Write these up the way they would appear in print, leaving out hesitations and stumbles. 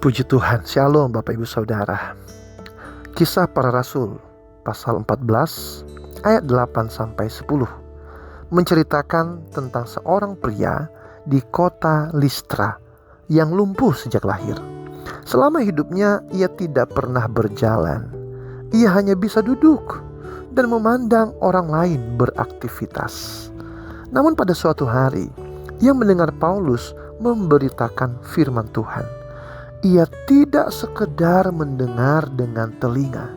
Puji Tuhan, Shalom Bapak Ibu Saudara. Kisah Para Rasul pasal 14 ayat 8-10 menceritakan tentang seorang pria di kota Listra yang lumpuh sejak lahir. Selama hidupnya ia tidak pernah berjalan. Ia hanya bisa duduk dan memandang orang lain beraktivitas. Namun pada suatu hari ia mendengar Paulus memberitakan firman Tuhan. Ia tidak sekedar mendengar dengan telinga,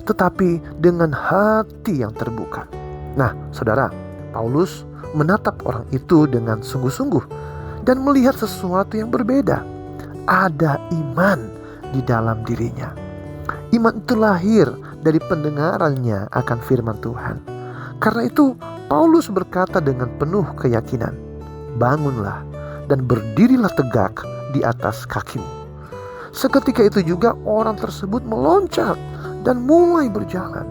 tetapi dengan hati yang terbuka. Nah, saudara, Paulus menatap orang itu dengan sungguh-sungguh dan melihat sesuatu yang berbeda. Ada iman di dalam dirinya. Iman itu lahir dari pendengarannya akan firman Tuhan. Karena itu, Paulus berkata dengan penuh keyakinan, "Bangunlah dan berdirilah tegak di atas kakimu." Seketika itu juga orang tersebut meloncat dan mulai berjalan.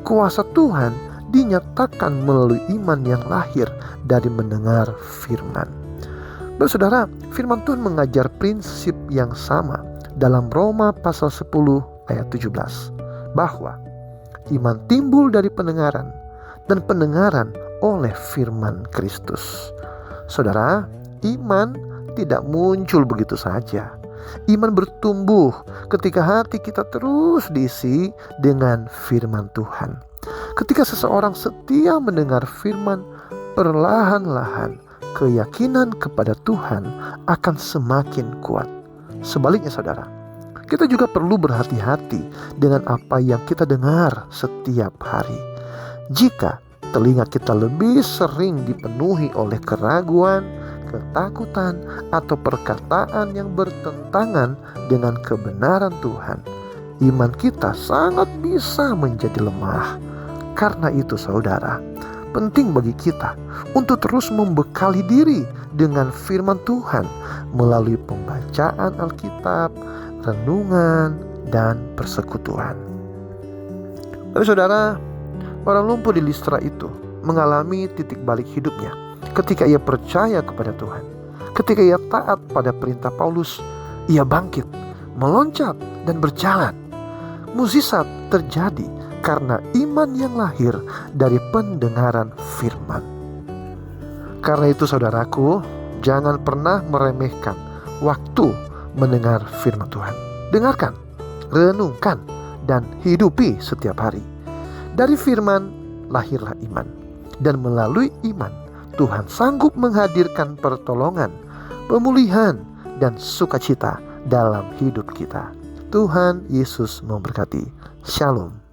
Kuasa Tuhan dinyatakan melalui iman yang lahir dari mendengar firman. Saudara, firman Tuhan mengajar prinsip yang sama dalam Roma pasal 10 ayat 17, bahwa iman timbul dari pendengaran dan pendengaran oleh firman Kristus. Saudara, iman tidak muncul begitu saja. Iman bertumbuh ketika hati kita terus diisi dengan firman Tuhan. Ketika seseorang setia mendengar firman, perlahan-lahan keyakinan kepada Tuhan akan semakin kuat. Sebaliknya saudara, kita juga perlu berhati-hati dengan apa yang kita dengar setiap hari. Jika telinga kita lebih sering dipenuhi oleh keraguan, ketakutan, atau perkataan yang bertentangan dengan kebenaran Tuhan, iman kita sangat bisa menjadi lemah. Karena itu saudara, penting bagi kita untuk terus membekali diri dengan firman Tuhan melalui pembacaan Alkitab, renungan, dan persekutuan. Tapi saudara, orang lumpuh di Listra itu mengalami titik balik hidupnya ketika ia percaya kepada Tuhan. Ketika ia taat pada perintah Paulus, ia bangkit, meloncat, dan berjalan. Mukjizat terjadi karena iman yang lahir dari pendengaran firman. Karena itu saudaraku, jangan pernah meremehkan waktu mendengar firman Tuhan. Dengarkan, renungkan, dan hidupi setiap hari. Dari firman lahirlah iman, dan melalui iman Tuhan sanggup menghadirkan pertolongan, pemulihan, dan sukacita dalam hidup kita. Tuhan Yesus memberkati. Shalom.